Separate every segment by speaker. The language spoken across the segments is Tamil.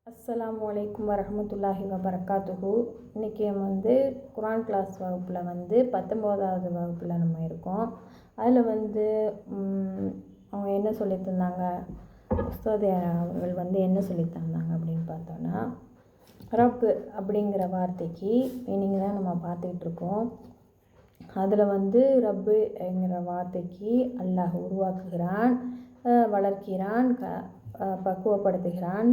Speaker 1: அஸ்ஸலாமு அலைக்கும் வரஹ்மத்துல்லாஹி வபரகாத்துஹு. இன்றைக்கி நம்ம குரான் கிளாஸ் வகுப்பில் 19வது வகுப்பில் நம்ம இருக்கோம். அதில் அவங்க என்ன சொல்லி தந்தாங்க, உஸ்தாத் அவர்கள் என்ன சொல்லி தந்தாங்க அப்படின்னு பார்த்தோன்னா, ரப்பு அப்படிங்கிற வார்த்தைக்கு மீனிங் தான் நம்ம பார்த்துக்கிட்டு இருக்கோம். அதில் ரப்பு என்கிற வார்த்தைக்கு அல்லாஹ் உருவாக்குகிறான், வளர்க்கிறான், பக்குவப்படுத்துகிறான்,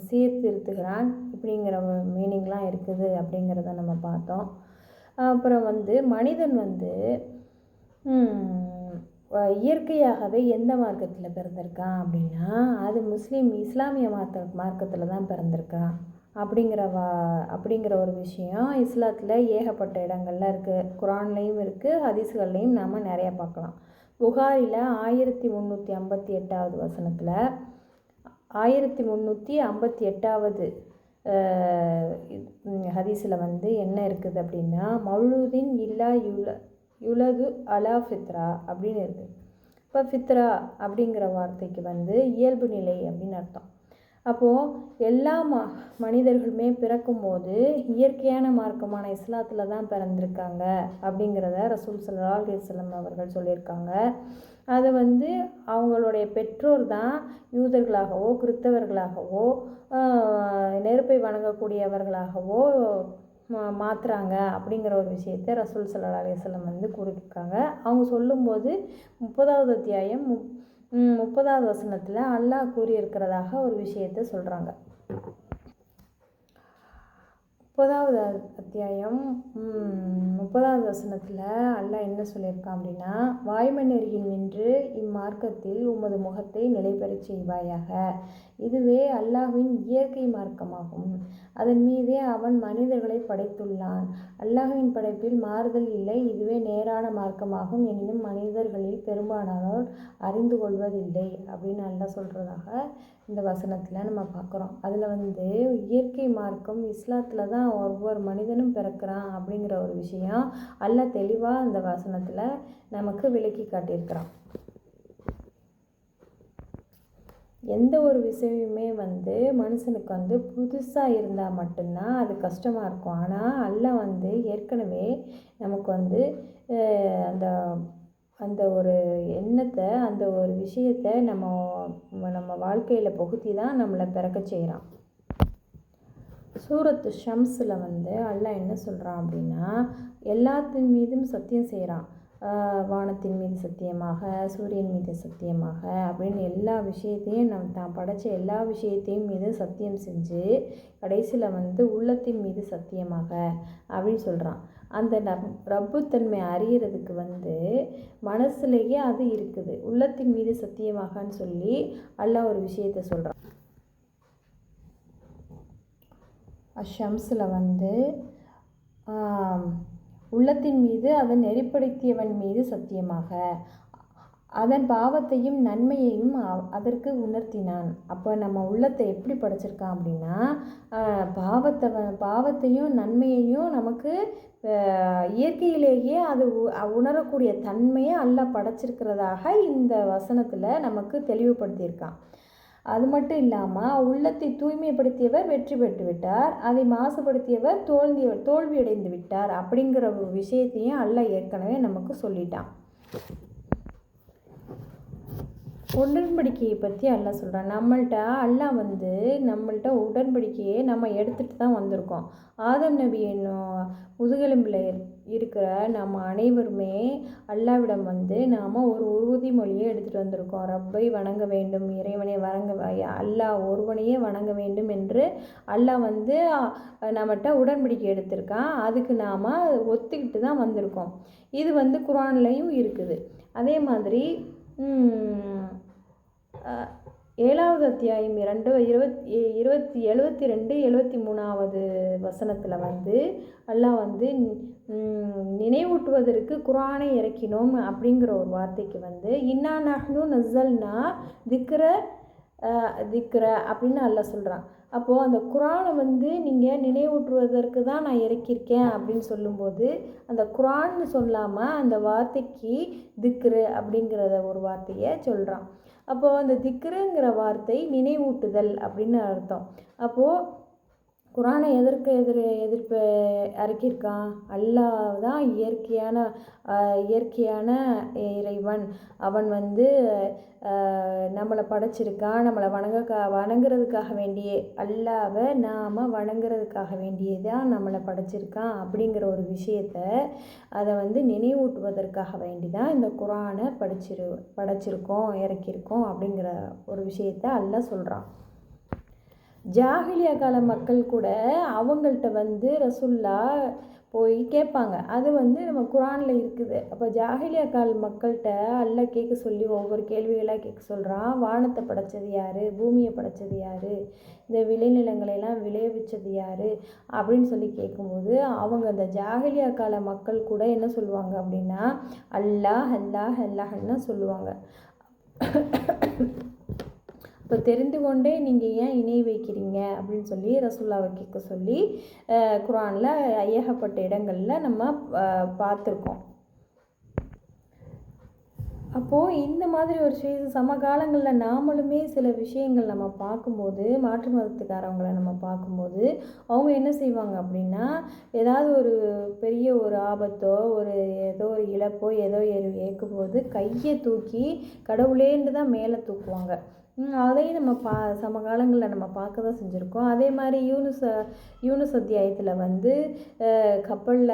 Speaker 1: சீர்திருத்துகிறான், இப்படிங்கிற மீனிங்லாம் இருக்குது அப்படிங்கிறத நம்ம பார்த்தோம். அப்புறம் மனிதன் இயற்கையாகவே எந்த மார்க்கத்தில் பிறந்திருக்கான் அப்படின்னா, அது இஸ்லாமிய மார்க்கத்தில் தான் பிறந்திருக்கான் அப்படிங்கிற ஒரு விஷயம் இஸ்லாத்தில் ஏகப்பட்ட இடங்கள்ல இருக்குது. குரான்லேயும் இருக்குது, ஹதீஸ்கள்லேயும் நாம் நிறையா பார்க்கலாம். புகாரில் 1358வது வசனத்தில் 1358வது ஹதீஸில் என்ன இருக்குது அப்படின்னா, மௌலூதின் இல்லா யுலது அலா ஃபித்ரா அப்படின்னு இருக்குது. இப்போ ஃபித்ரா அப்படிங்கிற வார்த்தைக்கு இயல்பு நிலை அப்படின்னு அர்த்தம். அப்போது எல்லா மனிதர்களுமே பிறக்கும்போது இயற்கையான மார்க்கமான இஸ்லாத்தில் தான் பிறந்திருக்காங்க அப்படிங்கிறத ரசூல் ஸல்லல்லாஹு அலைஹி வஸல்லம் அவர்கள் சொல்லியிருக்காங்க. அது அவங்களுடைய பெற்றோர் தான் யூதர்களாகவோ கிறிஸ்தவர்களாகவோ நெருப்பை வணங்கக்கூடியவர்களாகவோ மாற்றுறாங்க அப்படிங்கிற ஒரு விஷயத்தை ரசூல் ஸல்லல்லாஹு அலைஹி வஸல்லம் கூறியிருக்காங்க. அவங்க சொல்லும்போது 30வது அத்தியாயம் 30வது வசனத்தில் அல்லாஹ் கூறியிருக்கிறதாக ஒரு விஷயத்தை சொல்கிறாங்க. 30வது அத்தியாயம் 30வது வசனத்தில் அல்லாஹ் என்ன சொல்லியிருக்கான் அப்படின்னா, வாய்மை நெறியில் நின்று இம்மார்க்கத்தில் உமது முகத்தை நிலைபெறச் செய்வாயாக. இதுவே அல்லாஹ்வின் இயற்கை மார்க்கமாகும். அதன் மீதே அவன் மனிதர்களை படைத்துள்ளான். அல்லாஹ்வின் படைப்பில் மாறுதல் இல்லை. இதுவே நேரான மார்க்கமாகும். எனினும் மனிதர்களில் பெரும்பாலானோர் அறிந்து கொள்வதில்லை அப்படின்னு அல்லாஹ் சொல்கிறதாக இந்த வசனத்தில் நம்ம பார்க்குறோம். அதில் இயற்கை மார்க்கம் இஸ்லாத்தில் தான் ஒவ்வொரு மனிதனும் பிறக்கிறான் அப்படிங்கிற ஒரு விஷயம் அல்லாஹ் தெளிவாக அந்த வசனத்தில் நமக்கு விளக்கி காட்டியிருக்கிறான். எந்த ஒரு விஷயமுமே மனுஷனுக்கு புதுசாக இருந்தால் மட்டும்தான் அது கஷ்டமாக இருக்கும். ஆனால் அல்லாஹ் ஏற்கனவே நமக்கு அந்த அந்த ஒரு எண்ணத்தை, அந்த ஒரு விஷயத்தை நம்ம வாழ்க்கையில் புகுத்தி தான் நம்மளை பிறக்க செய்கிறான். சூரத்து ஷம்ஸில் அல்லாஹ் என்ன சொல்கிறான் அப்படின்னா, எல்லாத்தின் மீதும் சத்தியம் செய்கிறான். வானத்தின் மீது சத்தியமாக, சூரியன் மீது சத்தியமாக அப்படின்னு எல்லா விஷயத்தையும் தான் படைத்த எல்லா விஷயத்தையும் மீது சத்தியம் செஞ்சு கடைசியில் உள்ளத்தின் மீது சத்தியமாக அப்படின்னு சொல்கிறான். அந்த ரப்புத்தன்மை அறியறதுக்கு மனசுலேயே அது இருக்குது. உள்ளத்தின் மீது சத்தியமாகன்னு சொல்லி அல்லாஹ் ஒரு விஷயத்தை சொல்கிறான். அஷம்ஸில் உள்ளத்தின் மீது அவன் நெறிப்படுத்தியவன் மீது சத்தியமாக, அதன் பாவத்தையும் நன்மையையும் அதற்கு உணர்த்தினான். அப்போ நம்ம உள்ளத்தை எப்படி படைச்சிருக்கான் அப்படின்னா, பாவத்தையும் நன்மையையும் நமக்கு இயற்கையிலேயே அது உணரக்கூடிய தன்மையை அல்லாஹ் படைச்சிருக்கிறதாக இந்த வசனத்தில் நமக்கு தெளிவுபடுத்தியிருக்கான். அது மட்டும் இல்லாமல் உள்ளத்தை தூய்மைப்படுத்தியவர் வெற்றி பெற்று விட்டார், அதை மாசுபடுத்தியவர் தோல்வியடைந்து விட்டார் அப்படிங்கிற ஒரு விஷயத்தையும் அல்லாஹ் ஏற்கனவே நமக்கு சொல்லிட்டான். உடன்படிக்கையை பற்றி அல்லாஹ் சொல்கிறான். நம்மள்கிட்ட உடன்படிக்கையை நம்ம எடுத்துகிட்டு தான் வந்திருக்கோம். ஆதம் நபி என்னும் முதுகெலும்பில் இருக்கிற நம்ம அனைவருமே அல்லாஹ்விடம் நாம் ஒரு உறுதிமொழியை எடுத்துகிட்டு வந்திருக்கோம். ரப்பை வணங்க வேண்டும், இறைவனை அல்லாஹ் ஒருவனையே வணங்க வேண்டும் என்று அல்லாஹ் நம்மகிட்ட உடன்படிக்கை எடுத்திருக்கான். அதுக்கு நாம் ஒத்துக்கிட்டு தான் வந்திருக்கோம். இது குரான்லையும் இருக்குது. அதே மாதிரி 7வது அத்தியாயம் 72-73வது வசனத்தில் அல்லாஹ் நினைவூட்டுவதற்கு குரானை இறக்கினோம் அப்படிங்கிற ஒரு வார்த்தைக்கு இன்னா நஹ்னு நஸ்ஸல்னா திக்ர அப்படின்னு அல்லாஹ் சொல்கிறான். அப்போது அந்த குரானை நீங்கள் நினைவூட்டுவதற்கு தான் நான் இறக்கியிருக்கேன் அப்படின்னு சொல்லும்போது, அந்த குரான்னு சொல்லாமல் அந்த வார்த்தைக்கு திக்ரு அப்படிங்கிறத ஒரு வார்த்தையை சொல்கிறான். அப்போது அந்த திக்ருங்கிற வார்த்தை நினைவூட்டுதல் அப்படின்னு அர்த்தம். அப்போது குரானை எதிர்ப்பு இறக்கியிருக்கான். அல்லாஹ் தான் இயற்கையான இறைவன். அவன் வந்து நம்மளை படைச்சிருக்கான். நம்மளை வணங்குறதுக்காக வேண்டியே, அல்லாவை நாம் வணங்குறதுக்காக வேண்டியே தான் நம்மளை படைச்சிருக்கான் அப்படிங்கிற ஒரு விஷயத்த அதை வந்து நினைவூட்டுவதற்காக வேண்டி தான் இந்த குரானை படைச்சிருக்கோம், இறக்கியிருக்கோம் அப்படிங்கிற ஒரு விஷயத்த அல்லாஹ் சொல்கிறான். ஜாஹிலியா கால மக்கள் கூட அவங்கள்ட்ட வந்து ரசுல்லா போய் கேட்பாங்க. அது வந்து நம்ம குரானில் இருக்குது. அப்போ ஜாஹிலியா கால மக்கள்கிட்ட அல்லாஹ் கேட்க சொல்லி ஒவ்வொரு கேள்விகளாக கேட்க சொல்கிறான். வானத்தை படைச்சது யார், பூமியை படைச்சது யார், இந்த விளைநிலங்களையெல்லாம் விளைவிச்சது யார் அப்படின்னு சொல்லி கேட்கும்போது அவங்க அந்த ஜாஹிலியா கால மக்கள் கூட என்ன சொல்லுவாங்க அப்படின்னா அல்லாஹ் அல்லாஹ் அல்லாஹ்ன்னு சொல்லுவாங்க. இப்போ தெரிந்து கொண்டே நீங்கள் ஏன் இணை வைக்கிறீங்க அப்படின்னு சொல்லி ரசூல்லாவை கேட்க சொல்லி குரானில் ஏகப்பட்ட இடங்களில் நம்ம பார்த்துருக்கோம். அப்போது இந்த மாதிரி ஒரு சமகாலங்களில் நாமளுமே சில விஷயங்கள் நம்ம பார்க்கும்போது, மாற்று மதத்துக்காரவங்களை நம்ம பார்க்கும்போது அவங்க என்ன செய்வாங்க அப்படின்னா, ஏதாவது ஒரு பெரிய ஒரு ஆபத்தோ ஏதோ ஒரு இழப்போ ஏதோ ஏற்கும்போது கையை தூக்கி கடவுளேன்னு தான் மேலே தூக்குவாங்க. அதையும் நம்ம சமகாலங்களில் நம்ம பார்க்க தான் செஞ்சுருக்கோம். அதே மாதிரி யூனுஸ் அத்தியாயத்தில் வந்து கப்பலில்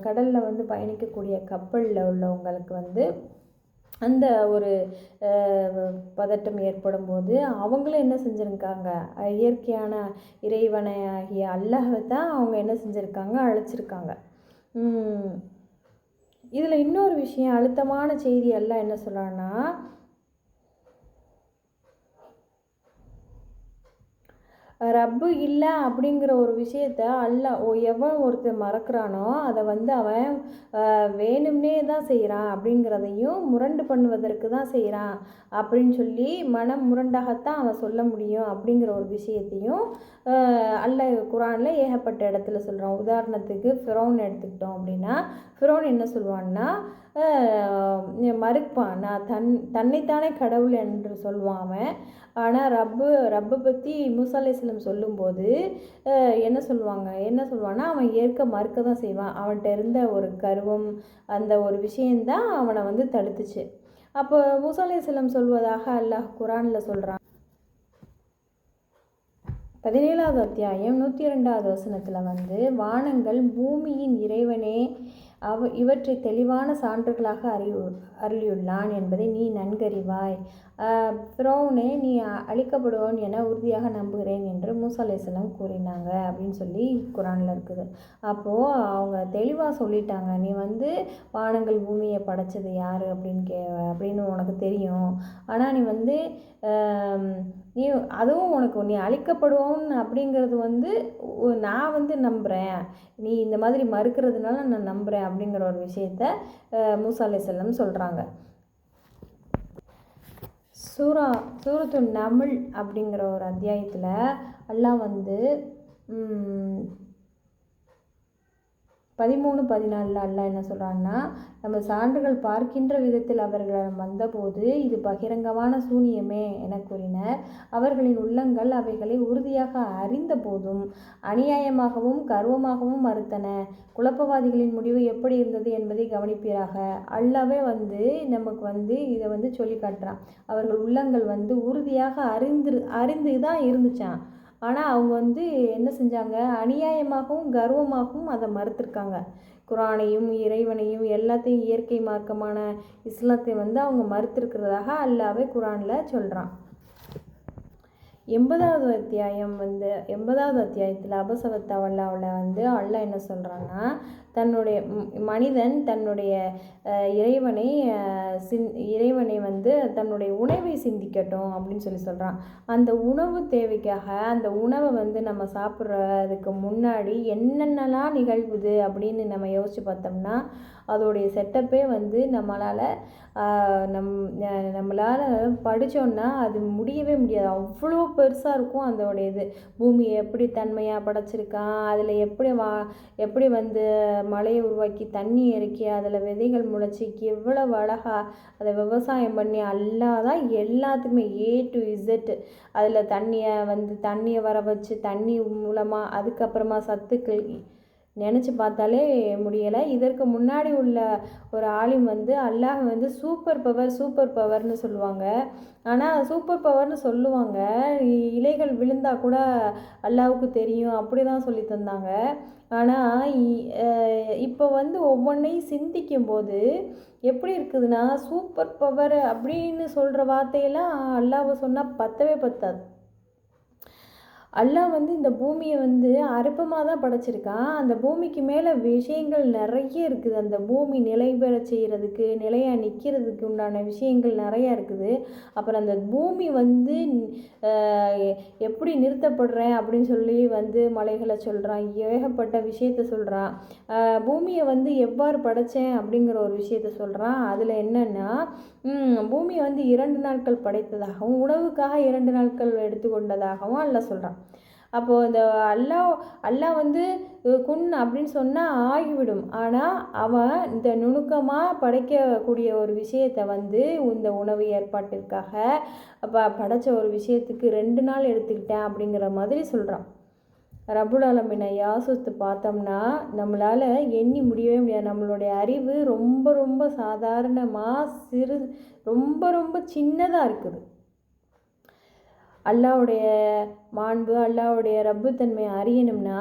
Speaker 1: கடலில் வந்து பயணிக்கக்கூடிய கப்பலில் உள்ளவங்களுக்கு வந்து அந்த ஒரு பதட்டம் ஏற்படும் போது அவங்களும் என்ன செஞ்சுருக்காங்க, இயற்கையான இறைவனாகிய அல்லாஹ்வை தான் அவங்க என்ன செஞ்சுருக்காங்க, அழைச்சிருக்காங்க. இதில் இன்னொரு விஷயம், அழுத்தமான செய்தி அல்லாஹ் என்ன சொல்கிறான்னா, ரப்பு இல்லை அப்படிங்கிற ஒரு விஷயத்த எவன் ஒருத்தர் மறக்கிறானோ அதை வந்து அவன் வேணும்னே தான் செய்கிறான் அப்படிங்கிறதையும் முரண்டு பண்ணுவதற்கு தான் செய்கிறான் அப்படின்னு சொல்லி மனம் முரண்டாகத்தான் அவன் சொல்ல முடியும் அப்படிங்கிற ஒரு விஷயத்தையும் அல்லாஹ் குரானில் ஏகப்பட்ட இடத்துல சொல்கிறான். உதாரணத்துக்கு ஃபிரௌன் எடுத்துக்கிட்டோம் அப்படின்னா, ஃபிரௌன் என்ன சொல்லுவான்னா, மறுப்பான். நான் தன்னைத்தானே கடவுள் என்று சொல்லுவான் அவன். ஆனால் ரப்பை பற்றி மூசா அலைஹிஸ்ஸலாம் சொல்லும்போது என்ன சொல்லுவான்னா, அவன் மறுக்க தான் செய்வான். அவன்கிட்ட இருந்த ஒரு கர்வம், அந்த ஒரு விஷயந்தான் அவனை வந்து தடுத்துச்சு. அப்போ மூசா அலைஹிஸ்ஸலாம் சொல்வதாக அல்லாஹ் குரானில் சொல்கிறான். 17வது அத்தியாயம் 102வது வசனத்தில் வந்து, வானங்கள் பூமியின் இறைவனே இவற்றை தெளிவான சான்றுகளாக அருளியுள்ளான் என்பதை நீ நன்கறிவாய். ஃபிரௌனே, நீ அழிக்கப்படுவோன் என உறுதியாக நம்புகிறேன் என்று மூசா அலைஹிஸ்ஸலாம் கூறினாங்க அப்படின்னு சொல்லி குரானில் இருக்குது. அப்போது அவங்க தெளிவாக சொல்லிட்டாங்க, நீ வந்து வானங்கள் பூமியை படைச்சது யார் அப்படின்னு உனக்கு தெரியும். ஆனால் நீ வந்து அதுவும் நீ அழிக்கப்படுவோன்னு அப்படிங்கிறது வந்து நான் வந்து நம்புகிறேன், நீ இந்த மாதிரி மறுக்கிறதுனால நான் நம்புகிறேன் அப்படிங்கிற ஒரு விஷயத்த மூசா அலைஹிஸ்ஸலாம் சொல்கிறாங்க. சூரத்து நமில் அப்படிங்கிற ஒரு அத்தியாயத்தில் அல்லாஹ் வந்து 13-14 அல்லாஹ் என்ன சொல்கிறான்னா, நம்ம சான்றுகள் பார்க்கின்ற விதத்தில் அவர்களிடம் வந்தபோது இது பகிரங்கமான சூனியமே என கூறினர். அவர்களின் உள்ளங்கள் அவைகளை உறுதியாக அறிந்த போதும் அநியாயமாகவும் கர்வமாகவும் மறுத்தன. குழப்பவாதிகளின் முடிவு எப்படி இருந்தது என்பதை கவனிப்பீராக. அல்லாவே வந்து நமக்கு வந்து இதை வந்து சொல்லி காட்டுறான். அவர்கள் உள்ளங்கள் வந்து உறுதியாக அறிந்து தான் இருந்துச்சான். ஆனால் அவங்க வந்து என்ன செஞ்சாங்க, அநியாயமாகவும் கர்வமாகவும் அதை மறுத்திருக்காங்க. குரானையும் இறைவனையும் எல்லாத்தையும் இயற்கை மார்க்கமான இஸ்லாத்தை வந்து அவங்க மறுத்திருக்கிறதாக அல்லாஹ்வே குரானில் சொல்கிறான். 80வது அத்தியாயத்தில் அபசவத்தாவல்லாவில் வந்து அல்லாஹ் என்ன சொல்கிறான்னா, மனிதன் தன்னுடைய இறைவனை வந்து தன்னுடைய உணவை சிந்திக்கட்டும் அப்படின்னு சொல்கிறான். அந்த உணவு தேவைக்காக அந்த உணவை வந்து நம்ம சாப்பிட்றதுக்கு முன்னாடி என்னென்னலாம் நிகழ்வுது அப்படின்னு நம்ம யோசித்து பார்த்தோம்னா அதோடைய செட்டப்பே வந்து நம்மளால் படித்தோன்னா அது முடியவே முடியாது. அவ்வளோ பெருசாக இருக்கும் அதோடைய இது. பூமியை எப்படி தன்மையாக படைச்சிருக்கான், அதில் எப்படி வந்து மலையை உருவாக்கி தண்ணி இறக்கி அதில் விதைகள் முளைச்சி எவ்வளவு அழகாக அதை விவசாயம் பண்ணி அல்லாஹ் தான் எல்லாத்துக்குமே A to Z அதில் தண்ணியை வர வச்சு தண்ணி மூலமாக அதுக்கப்புறமா சத்துக்கள் நினச்சி பார்த்தாலே முடியலை. இதற்கு முன்னாடி உள்ள ஒரு ஆலிம் அல்லாஹ் சூப்பர் பவர்னு சொல்லுவாங்க. ஆனால் சூப்பர் பவர்னு சொல்லுவாங்க, இலைகள் விழுந்தால் கூட அல்லாஹ்வுக்கு தெரியும், அப்படி தான் சொல்லி தந்தாங்க. ஆனால் இப்போ ஒவ்வொன்றையும் சிந்திக்கும் போது எப்படி இருக்குதுன்னா, சூப்பர் பவர் அப்படின்னு சொல்கிற வார்த்தையெல்லாம் அல்லாஹ்வை சொன்னால் பத்தவே பத்தாது. அல்லாஹ் இந்த பூமியை அற்பமாக தான் படைச்சிருக்கான். அந்த பூமிக்கு மேலே விஷயங்கள் நிறைய இருக்குது. அந்த பூமி நிலை பெற செய்கிறதுக்கு, நிலையாக நிற்கிறதுக்கு உண்டான விஷயங்கள் நிறையா இருக்குது. அப்புறம் அந்த பூமி எப்படி நிறுத்தப்படுறேன் அப்படின்னு சொல்லி மலைகளை சொல்கிறான், ஏகப்பட்ட விஷயத்த சொல்கிறான். பூமியை எவ்வாறு படைத்தேன் அப்படிங்கிற ஒரு விஷயத்த சொல்கிறான். அதில் என்னென்னா, பூமியை 2 நாட்கள் படைத்ததாகவும் உணவுக்காக 2 நாட்கள் எடுத்துக்கொண்டதாகவும் அல்லாஹ் சொல்கிறான். அப்போது இந்த அல்லாஹ் குன் அப்படின்னு சொன்னால் ஆகிவிடும். ஆனால் அவன் இந்த நுணுக்கமாக படைக்கக்கூடிய ஒரு விஷயத்தை இந்த உணவு ஏற்பாட்டிற்காக படைத்த ஒரு விஷயத்துக்கு 2 நாள் எடுத்துக்கிட்டேன் அப்படிங்கிற மாதிரி சொல்கிறான். ரப்புல் ஆலமீனை யாசித்து பார்த்தோம்னா நம்மளால் எண்ணி முடியவே முடியாது. நம்மளுடைய அறிவு ரொம்ப ரொம்ப சாதாரணமாக ரொம்ப சின்னதாக இருக்குது. அல்லாஹ்வுடைய மாண்பு, அல்லாஹ்வுடைய ரப்புத்தன்மை அறியணும்னா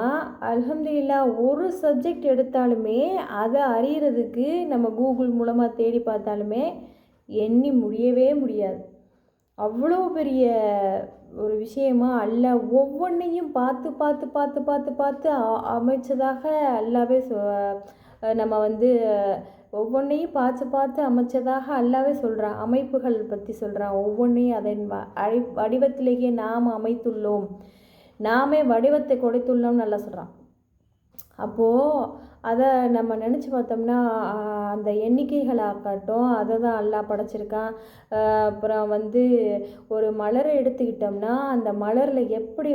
Speaker 1: அல்ஹம்துலில்லாஹ் ஒரு சப்ஜெக்ட் எடுத்தாலுமே அதை அறியறதுக்கு நம்ம கூகுள் மூலமாக தேடி பார்த்தாலுமே எண்ணி முடியவே முடியாது. அவ்வளோ பெரிய ஒரு விஷயமா அல்லாஹ் ஒவ்வொன்றையும் பார்த்து பார்த்து பார்த்து பார்த்து பார்த்து அமைச்சதாக அல்லாவே நம்ம ஒவ்வொன்றையும் பார்த்து பார்த்து அமைச்சதாக அல்லாவே சொல்கிறான். அமைப்புகள் பற்றி சொல்கிறான். ஒவ்வொன்றையும் அதன் வடிவத்திலேயே நாம் அமைத்துள்ளோம், நாமே வடிவத்தை கொடுத்துள்ளோம்னு நல்லா சொல்கிறான். அப்போது அதை நம்ம நினச்சி பார்த்தோம்னா அந்த எண்ணிக்கைகளாகட்டும் அதை தான் அல்லாஹ் படைச்சிருக்கான். அப்புறம் ஒரு மலரை எடுத்துக்கிட்டோம்னா அந்த மலரில் எப்படி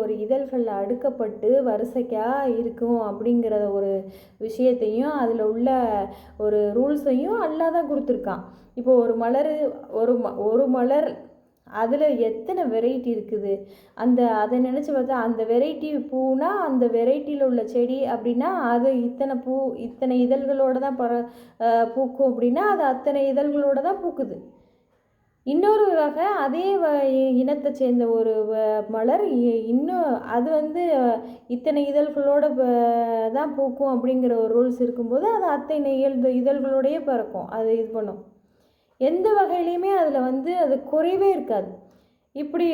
Speaker 1: ஒரு இதழ்கள் அடுக்கப்பட்டு வரிசைக்காக இருக்கும் அப்படிங்கிற ஒரு விஷயத்தையும் அதில் உள்ள ஒரு ரூல்ஸையும் அல்லாஹ் தான் கொடுத்துருக்கான். இப்போ ஒரு மலர் அதில் எத்தனை வெரைட்டி இருக்குது, அதை நினச்சி பார்த்தா அந்த வெரைட்டி பூனா அந்த வெரைட்டியில் உள்ள செடி அப்படின்னா அது இத்தனை இதழ்களோடு தான் பூக்கும் அப்படின்னா அது அத்தனை இதழ்களோடு தான் பூக்குது. இன்னொரு வகை அதே இனத்தை சேர்ந்த ஒரு மலர் இன்னும் அது இத்தனை இதழ்களோடு தான் பூக்கும் அப்படிங்கிற ஒரு ரூல்ஸ் இருக்கும்போது அது அத்தனை இதழ்களோடையே பறக்கும், அது இது பண்ணும். எந்த வகையிலையுமே அதில் அது குறைவே இருக்காது. இப்படி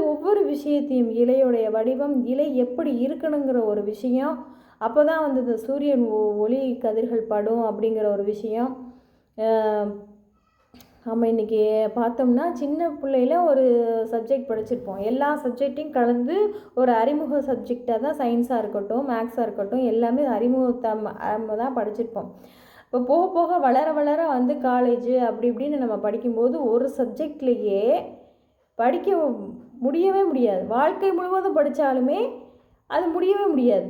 Speaker 1: ஒவ்வொரு விஷயத்தையும் இலையோடைய வடிவம், இலை எப்படி இருக்கணுங்கிற ஒரு விஷயம், அப்போ தான் இந்த சூரியன் ஒளி கதிர்கள் படும் அப்படிங்கிற ஒரு விஷயம். நம்ம இன்றைக்கி பார்த்தோம்னா சின்ன பிள்ளையில ஒரு சப்ஜெக்ட் படிச்சிருப்போம். எல்லா சப்ஜெக்டையும் கலந்து ஒரு அறிமுக சப்ஜெக்டாக தான் சயின்ஸாக இருக்கட்டும், மேக்ஸாக இருக்கட்டும், எல்லாமே அறிமுகத்தை தான் படிச்சிருப்போம். இப்போ போக போக வளர வளர காலேஜு அப்படி இப்படின்னு நம்ம படிக்கும்போது ஒரு சப்ஜெக்ட்லேயே படிக்க முடியவே முடியாது. வாழ்க்கை முழுவதும் படித்தாலுமே அது முடியவே முடியாது.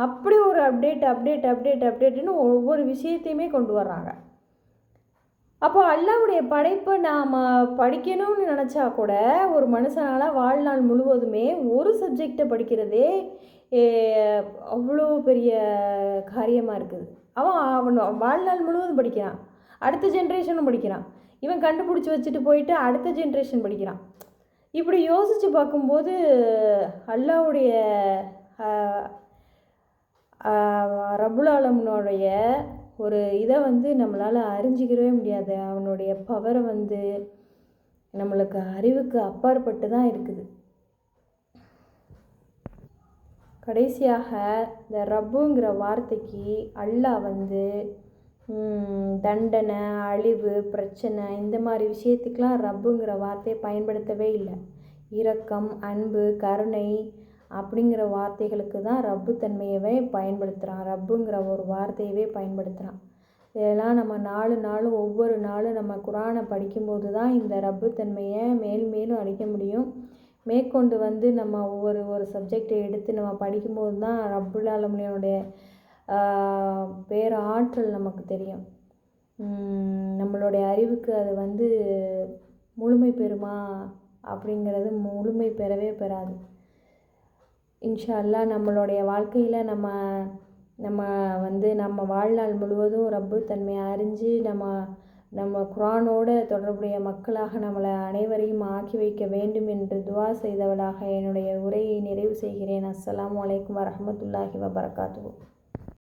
Speaker 1: அப்படி ஒரு அப்டேட்டுன்னு ஒவ்வொரு விஷயத்தையுமே கொண்டு வர்றாங்க. அப்போ அல்லாஹ்வுடைய படைப்பை நாம் படிக்கணும்னு நினச்சா கூட ஒரு மனுஷனால் வாழ்நாள் முழுவதுமே ஒரு சப்ஜெக்டை படிக்கிறதே அவ்வளோ பெரிய காரியமாக இருக்குது. அவன் வாழ்நாள் முழுவதும் படிக்கிறான், அடுத்த ஜென்ரேஷனும் படிக்கிறான், இவன் கண்டுபிடிச்சி வச்சுட்டு போயிட்டு அடுத்த ஜென்ரேஷன் படிக்கிறான். இப்படி யோசித்து பார்க்கும்போது அல்லாஹ்வுடைய ரப்புல் ஆலமீனுடைய ஒரு இதை நம்மளால் அறிஞ்சிக்கவே முடியாது. அவனுடைய பவரை நம்மளுக்கு அறிவுக்கு அப்பாற்பட்டு தான் இருக்குது. கடைசியாக இந்த ரப்புங்கிற வார்த்தைக்கு அல்லாஹ் தண்டனை, அழிவு, பிரச்சனை இந்த மாதிரி விஷயத்துக்கெலாம் ரப்புங்கிற வார்த்தையை பயன்படுத்தவே இல்லை. இரக்கம், அன்பு, கருணை அப்படிங்கிற வார்த்தைகளுக்கு தான் ரப்பு தன்மையவே பயன்படுத்துகிறான். ரப்புங்கிற ஒரு வார்த்தையவே பயன்படுத்துகிறான். இதெல்லாம் நம்ம ஒவ்வொரு நாளும் நம்ம குரானை படிக்கும்போது தான் இந்த ரப்பு தன்மையை மேலும் அடிக்க முடியும். மேற்கொண்டு நம்ம ஒரு சப்ஜெக்டை எடுத்து நம்ம படிக்கும்போது தான் ரப்புல் ஆலமீனுடைய வேறு ஆற்றல் நமக்கு தெரியும். நம்மளுடைய அறிவுக்கு அது வந்து முழுமை பெறுமா அப்படிங்கிறது முழுமை பெறவே பெறாது. இன்ஷா அல்லாஹ் நம்மளுடைய வாழ்க்கையில் நம்ம வந்து நம்ம வாழ்நாள் முழுவதும் ரப்பு தன்மையை அறிஞ்சு நம்ம குர்ஆனோட தொடர்புடைய மக்களாக நம்மளை அனைவரையும் ஆக்கி வைக்க வேண்டும் என்று துஆ செய்தவளாக என்னுடைய உரையை நிறைவு செய்கிறேன். அஸ்ஸலாமு அலைக்கும் வரஹ்மத்துல்லாஹி வபரகாத்துஹு.